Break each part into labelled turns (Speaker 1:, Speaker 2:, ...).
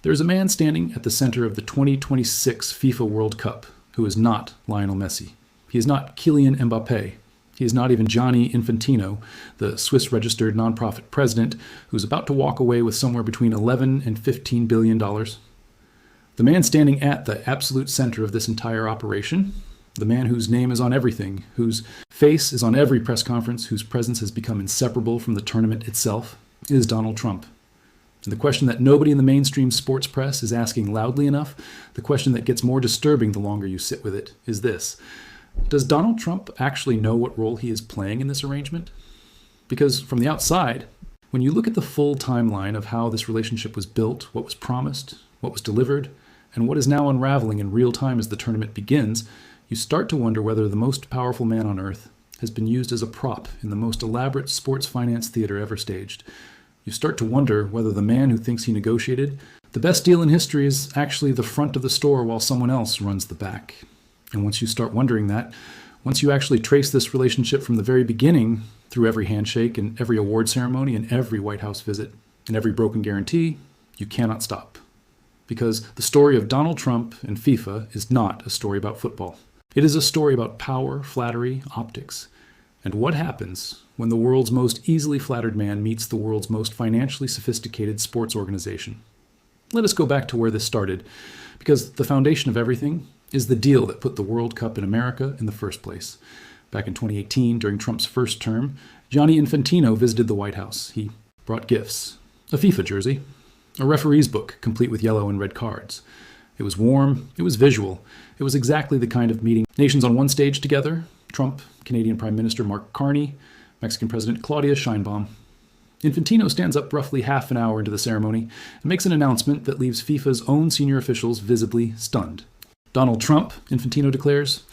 Speaker 1: There is a man standing at the center of the 2026 FIFA World Cup who is not Lionel Messi. He is not Kylian Mbappe. He is not even Gianni Infantino, the Swiss-registered nonprofit president who is about to walk away with somewhere between $11 and $15 billion. The man standing at the absolute center of this entire operation, the man whose name is on everything, whose face is on every press conference, whose presence has become inseparable from the tournament itself, is Donald Trump. And the question that nobody in the mainstream sports press is asking loudly enough, the question that gets more disturbing the longer you sit with it, is this. Does Donald Trump actually know what role he is playing in this arrangement? Because from the outside, when you look at the full timeline of how this relationship was built, what was promised, what was delivered, and what is now unraveling in real time as the tournament begins, you start to wonder whether the most powerful man on earth has been used as a prop in the most elaborate sports finance theater ever staged. You start to wonder whether the man who thinks he negotiated the best deal in history is actually the front of the store while someone else runs the back. And once you start wondering that, once you actually trace this relationship from the very beginning through every handshake and every award ceremony and every White House visit and every broken guarantee, you cannot stop. Because the story of Donald Trump and FIFA is not a story about football. It is a story about power, flattery, optics, and what happens when the world's most easily flattered man meets the world's most financially sophisticated sports organization. Let us go back to where this started, because the foundation of everything is the deal that put the World Cup in America in the first place. Back in 2018, during Trump's first term, Gianni Infantino visited the White House. He brought gifts, a FIFA jersey, a referee's book complete with yellow and red cards. It was warm, it was visual, it was exactly the kind of meeting nations on one stage together, Trump, Canadian Prime Minister Mark Carney, Mexican President Claudia Sheinbaum. Infantino stands up roughly half an hour into the ceremony and makes an announcement that leaves FIFA's own senior officials visibly stunned. Donald Trump, Infantino declares,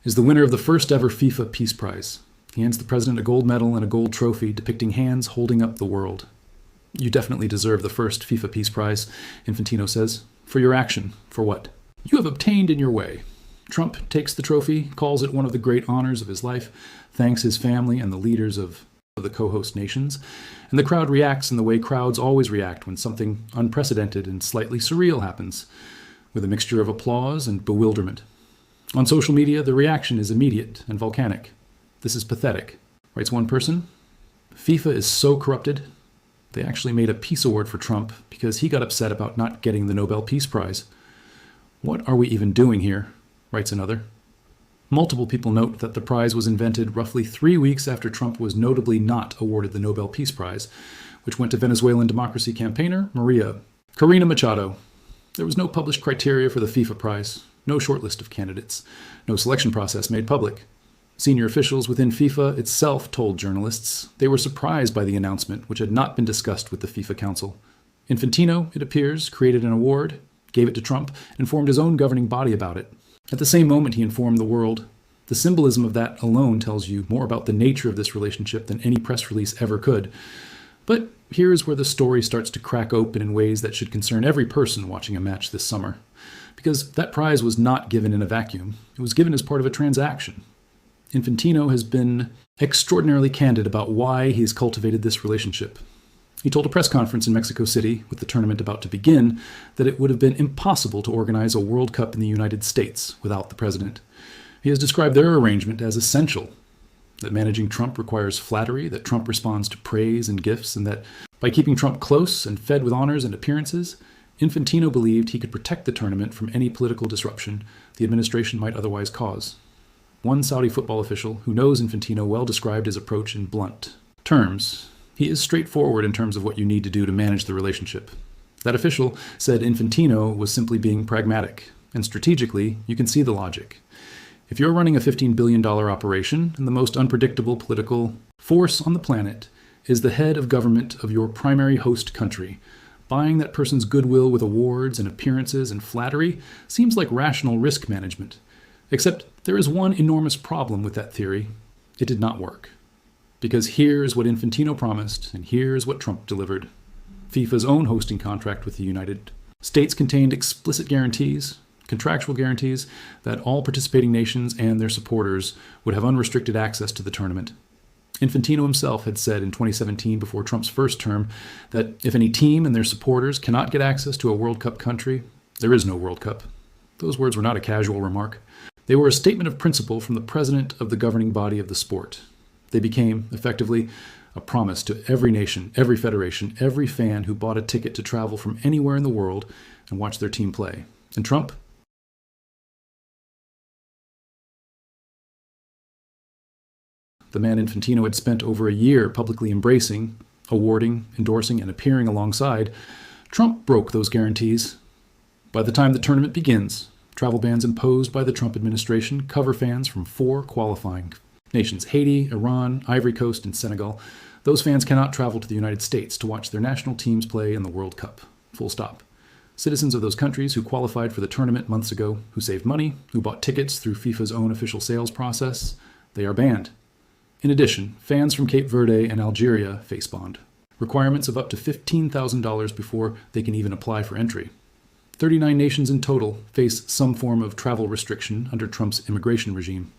Speaker 1: is the winner of the first ever FIFA Peace Prize. He hands the president a gold medal and a gold trophy depicting hands holding up the world. You definitely deserve the first FIFA Peace Prize, Infantino says. For your action. For what? You have obtained in your way. Trump takes the trophy, calls it one of the great honors of his life, thanks his family and the leaders of the co-host nations, and the crowd reacts in the way crowds always react when something unprecedented and slightly surreal happens, with a mixture of applause and bewilderment. On social media, the reaction is immediate and volcanic. This is pathetic, writes one person. FIFA is so corrupted, they actually made a peace award for Trump because he got upset about not getting the Nobel Peace Prize. What are we even doing here, writes another. Multiple people note that the prize was invented roughly 3 weeks after Trump was notably not awarded the Nobel Peace Prize, which went to Venezuelan democracy campaigner Maria Corina Machado. There was no published criteria for the FIFA prize, no short list of candidates, no selection process made public. Senior officials within FIFA itself told journalists they were surprised by the announcement, which had not been discussed with the FIFA Council. Infantino, it appears, created an award, gave it to Trump, and formed his own governing body about it. At the same moment he informed the world. The symbolism of that alone tells you more about the nature of this relationship than any press release ever could. But here is where the story starts to crack open in ways that should concern every person watching a match this summer. Because that prize was not given in a vacuum. It was given as part of a transaction. Infantino has been extraordinarily candid about why he's cultivated this relationship. He told a press conference in Mexico City, with the tournament about to begin, that it would have been impossible to organize a World Cup in the United States without the president. He has described their arrangement as essential, that managing Trump requires flattery, that Trump responds to praise and gifts, and that by keeping Trump close and fed with honors and appearances, Infantino believed he could protect the tournament from any political disruption the administration might otherwise cause. One Saudi football official who knows Infantino well described his approach in blunt terms. He is straightforward in terms of what you need to do to manage the relationship. That official said Infantino was simply being pragmatic, and strategically, you can see the logic. If you're running a $15 billion operation, and the most unpredictable political force on the planet is the head of government of your primary host country, buying that person's goodwill with awards and appearances and flattery seems like rational risk management. Except there is one enormous problem with that theory. It did not work. Because here's what Infantino promised, and here's what Trump delivered. FIFA's own hosting contract with the United States contained explicit guarantees, contractual guarantees, that all participating nations and their supporters would have unrestricted access to the tournament. Infantino himself had said in 2017, before Trump's first term, that if any team and their supporters cannot get access to a World Cup country, there is no World Cup. Those words were not a casual remark. They were a statement of principle from the president of the governing body of the sport. They became, effectively, a promise to every nation, every federation, every fan who bought a ticket to travel from anywhere in the world and watch their team play. And Trump? The man Infantino had spent over a year publicly embracing, awarding, endorsing, and appearing alongside, Trump broke those guarantees. By the time the tournament begins, travel bans imposed by the Trump administration cover fans from 4 qualifying nations: Haiti, Iran, Ivory Coast, and Senegal. Those fans cannot travel to the United States to watch their national teams play in the World Cup. Full stop. Citizens of those countries who qualified for the tournament months ago, who saved money, who bought tickets through FIFA's own official sales process, they are banned. In addition, fans from Cape Verde and Algeria face bond. Requirements of up to $15,000 before they can even apply for entry. 39 nations in total face some form of travel restriction under Trump's immigration regime.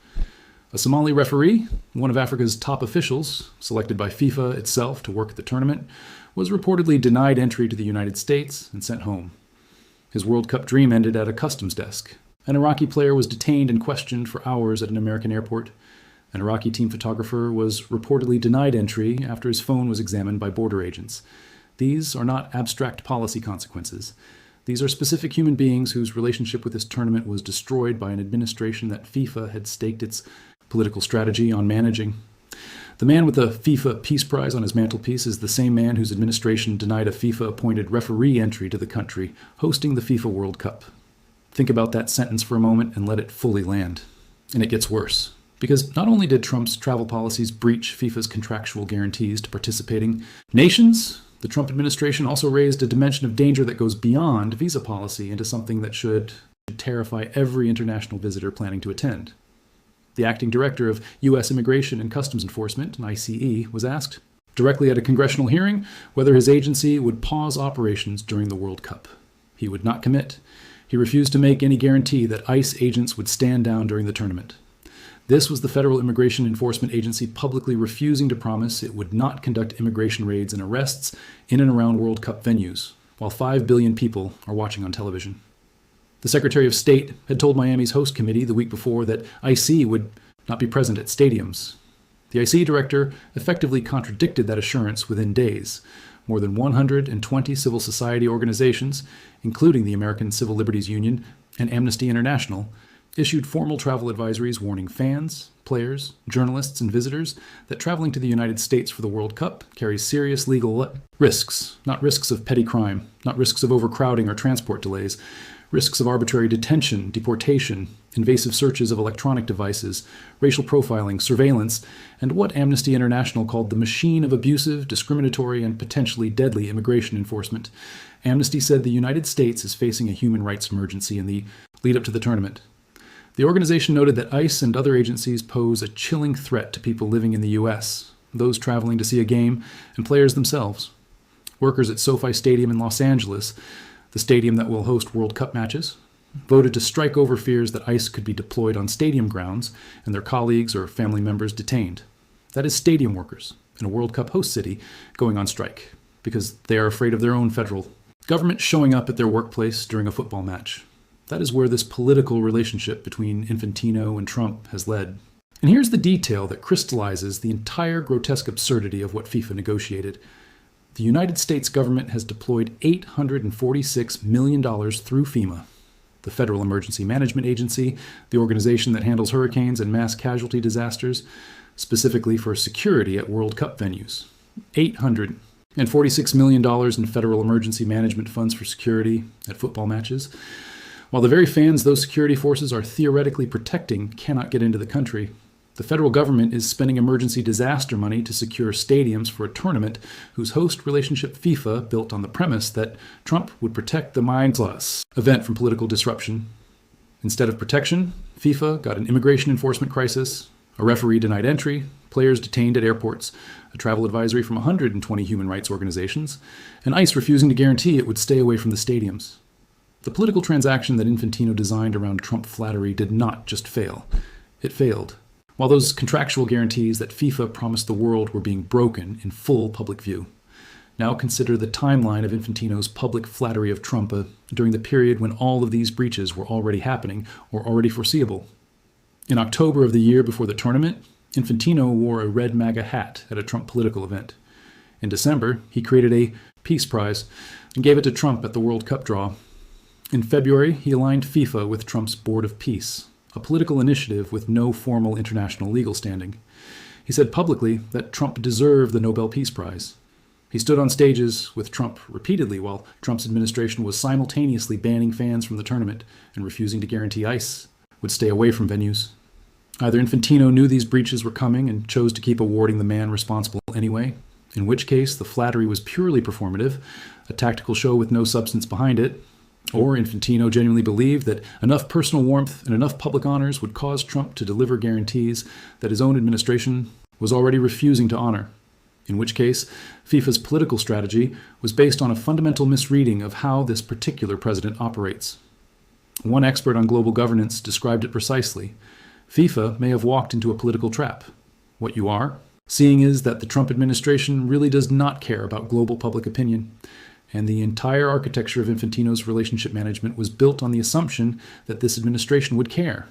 Speaker 1: A Somali referee, one of Africa's top officials, selected by FIFA itself to work at the tournament, was reportedly denied entry to the United States and sent home. His World Cup dream ended at a customs desk. An Iraqi player was detained and questioned for hours at an American airport. An Iraqi team photographer was reportedly denied entry after his phone was examined by border agents. These are not abstract policy consequences. These are specific human beings whose relationship with this tournament was destroyed by an administration that FIFA had staked its political strategy on managing. The man with the FIFA Peace Prize on his mantelpiece is the same man whose administration denied a FIFA-appointed referee entry to the country hosting the FIFA World Cup. Think about that sentence for a moment and let it fully land. And it gets worse. Because not only did Trump's travel policies breach FIFA's contractual guarantees to participating nations, the Trump administration also raised a dimension of danger that goes beyond visa policy into something that should terrify every international visitor planning to attend. The acting director of U.S. Immigration and Customs Enforcement, ICE, was asked directly at a congressional hearing whether his agency would pause operations during the World Cup. He would not commit. He refused to make any guarantee that ICE agents would stand down during the tournament. This was the Federal Immigration Enforcement Agency publicly refusing to promise it would not conduct immigration raids and arrests in and around World Cup venues, while 5 billion people are watching on television. The Secretary of State had told Miami's host committee the week before that IC would not be present at stadiums. The IC director effectively contradicted that assurance within days. More than 120 civil society organizations, including the American Civil Liberties Union and Amnesty International, issued formal travel advisories warning fans, players, journalists, and visitors that traveling to the United States for the World Cup carries serious legal risks, not risks of petty crime, not risks of overcrowding or transport delays, risks of arbitrary detention, deportation, invasive searches of electronic devices, racial profiling, surveillance, and what Amnesty International called the machine of abusive, discriminatory, and potentially deadly immigration enforcement. Amnesty said the United States is facing a human rights emergency in the lead up to the tournament. The organization noted that ICE and other agencies pose a chilling threat to people living in the U.S., those traveling to see a game, and players themselves. Workers at SoFi Stadium in Los Angeles, the stadium that will host World Cup matches, voted to strike over fears that ICE could be deployed on stadium grounds and their colleagues or family members detained. That is stadium workers in a World Cup host city going on strike because they are afraid of their own federal government showing up at their workplace during a football match. That is where this political relationship between Infantino and Trump has led. And here's the detail that crystallizes the entire grotesque absurdity of what FIFA negotiated. The United States government has deployed $846 million through FEMA, the Federal Emergency Management Agency, the organization that handles hurricanes and mass casualty disasters, specifically for security at World Cup venues. $846 million in federal emergency management funds for security at football matches. While the very fans those security forces are theoretically protecting cannot get into the country, the federal government is spending emergency disaster money to secure stadiums for a tournament whose host relationship FIFA built on the premise that Trump would protect the mindless event from political disruption. Instead of protection, FIFA got an immigration enforcement crisis, a referee denied entry, players detained at airports, a travel advisory from 120 human rights organizations, and ICE refusing to guarantee it would stay away from the stadiums. The political transaction that Infantino designed around Trump flattery did not just fail. It failed. while those contractual guarantees that FIFA promised the world were being broken in full public view. Now consider the timeline of Infantino's public flattery of Trump during the period when all of these breaches were already happening or already foreseeable. In October of the year before the tournament, Infantino wore a red MAGA hat at a Trump political event. In December, he created a Peace Prize and gave it to Trump at the World Cup draw. In February, he aligned FIFA with Trump's Board of Peace, a political initiative with no formal international legal standing. He said publicly that Trump deserved the Nobel Peace Prize. He stood on stages with Trump repeatedly while Trump's administration was simultaneously banning fans from the tournament and refusing to guarantee ICE would stay away from venues. Either Infantino knew these breaches were coming and chose to keep awarding the man responsible anyway, in which case the flattery was purely performative, a tactical show with no substance behind it, or Infantino genuinely believed that enough personal warmth and enough public honors would cause Trump to deliver guarantees that his own administration was already refusing to honor, in which case FIFA's political strategy was based on a fundamental misreading of how this particular president operates. One expert on global governance described it precisely. FIFA may have walked into a political trap. What you are seeing is that the Trump administration really does not care about global public opinion, and the entire architecture of Infantino's relationship management was built on the assumption that this administration would care,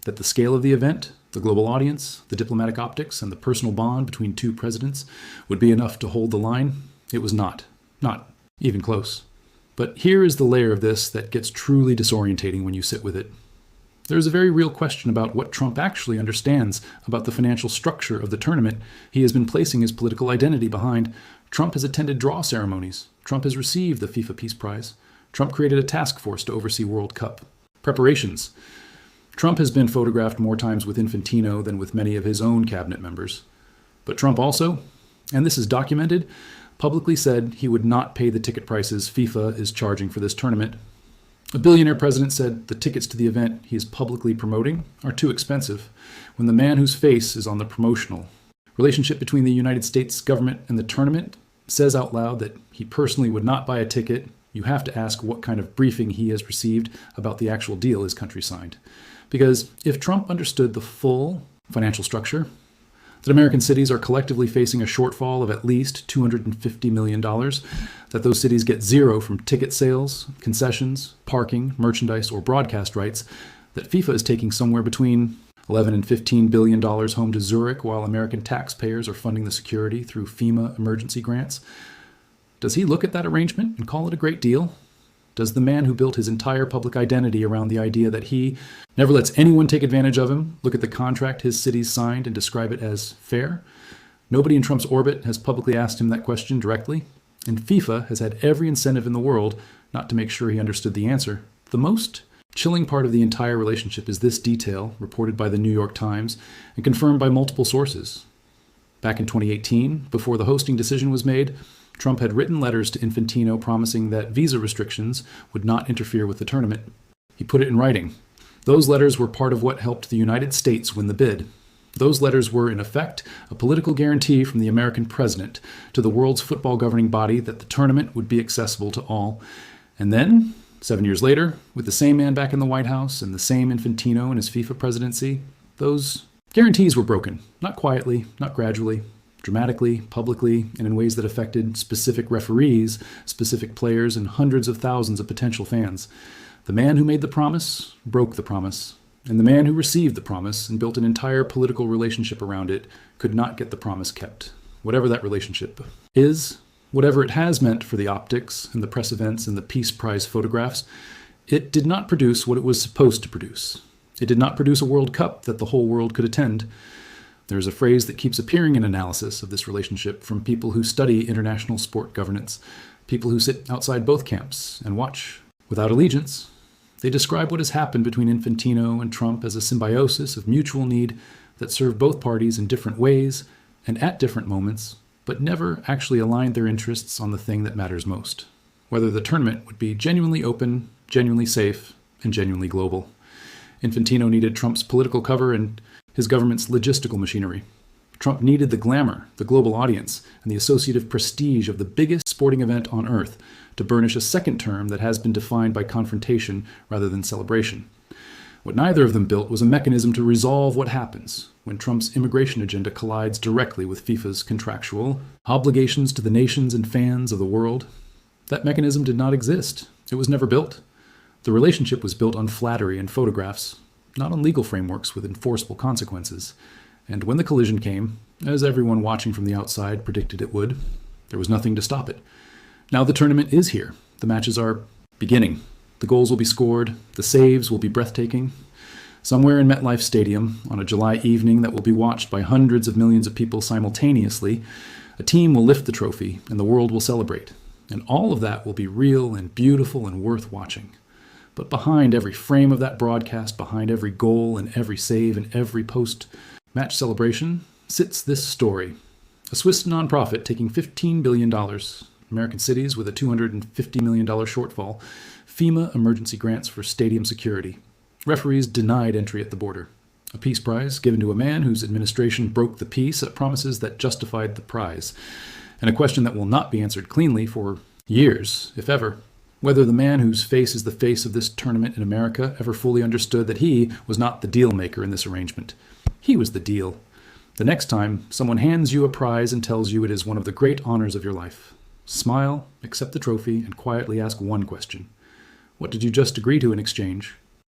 Speaker 1: that the scale of the event, the global audience, the diplomatic optics, and the personal bond between two presidents would be enough to hold the line. It was not even close. But here is the layer of this that gets truly disorientating when you sit with it. There is a very real question about what Trump actually understands about the financial structure of the tournament he has been placing his political identity behind. Trump has attended draw ceremonies. Trump has received the FIFA Peace Prize. Trump created a task force to oversee World Cup preparations. Trump has been photographed more times with Infantino than with many of his own cabinet members. But Trump also, and this is documented, publicly said he would not pay the ticket prices FIFA is charging for this tournament. A billionaire president said the tickets to the event he is publicly promoting are too expensive, when the man whose face is on the promotional relationship between the United States government and the tournament says out loud that he personally would not buy a ticket. You have to ask what kind of briefing he has received about the actual deal his country signed. Because if Trump understood the full financial structure, that American cities are collectively facing a shortfall of at least $250 million, that those cities get zero from ticket sales, concessions, parking, merchandise, or broadcast rights, that FIFA is taking somewhere between $11 and $15 billion home to Zurich while American taxpayers are funding the security through FEMA emergency grants. Does he look at that arrangement and call it a great deal? Does the man who built his entire public identity around the idea that he never lets anyone take advantage of him look at the contract his cities signed and describe it as fair? Nobody in Trump's orbit has publicly asked him that question directly, and FIFA has had every incentive in the world not to make sure he understood the answer. The most chilling part of the entire relationship is this detail, reported by the New York Times and confirmed by multiple sources. Back in 2018, before the hosting decision was made, Trump had written letters to Infantino promising that visa restrictions would not interfere with the tournament. He put it in writing. Those letters were part of what helped the United States win the bid. Those letters were, in effect, a political guarantee from the American president to the world's football governing body that the tournament would be accessible to all. And then, 7 years later, with the same man back in the White House and the same Infantino in his FIFA presidency, those guarantees were broken. Not quietly, not gradually, dramatically, publicly, and in ways that affected specific referees, specific players, and hundreds of thousands of potential fans. The man who made the promise broke the promise, and the man who received the promise and built an entire political relationship around it could not get the promise kept. Whatever that relationship is, whatever it has meant for the optics and the press events and the Peace Prize photographs, it did not produce what it was supposed to produce. It did not produce a World Cup that the whole world could attend. There is a phrase that keeps appearing in analysis of this relationship from people who study international sport governance, people who sit outside both camps and watch without allegiance. They describe what has happened between Infantino and Trump as a symbiosis of mutual need that served both parties in different ways and at different moments, but never actually aligned their interests on the thing that matters most, whether the tournament would be genuinely open, genuinely safe, and genuinely global. Infantino needed Trump's political cover and his government's logistical machinery. Trump needed the glamour, the global audience, and the associative prestige of the biggest sporting event on earth to burnish a second term that has been defined by confrontation rather than celebration. What neither of them built was a mechanism to resolve what happens when Trump's immigration agenda collides directly with FIFA's contractual obligations to the nations and fans of the world. That mechanism did not exist. It was never built. The relationship was built on flattery and photographs, not on legal frameworks with enforceable consequences. And when the collision came, as everyone watching from the outside predicted it would, there was nothing to stop it. Now the tournament is here. The matches are beginning. The goals will be scored. The saves will be breathtaking. Somewhere in MetLife Stadium, on a July evening that will be watched by hundreds of millions of people simultaneously, a team will lift the trophy and the world will celebrate. And all of that will be real and beautiful and worth watching. But behind every frame of that broadcast, behind every goal and every save and every post-match celebration, sits this story. A Swiss nonprofit taking $15 billion, American cities with a $250 million shortfall, FEMA emergency grants for stadium security. Referees denied entry at the border. A peace prize given to a man whose administration broke the peace at promises that justified the prize. And a question that will not be answered cleanly for years, if ever. Whether the man whose face is the face of this tournament in America ever fully understood that he was not the deal maker in this arrangement. He was the deal. The next time someone hands you a prize and tells you it is one of the great honors of your life, smile, accept the trophy, and quietly ask one question. What did you just agree to in exchange?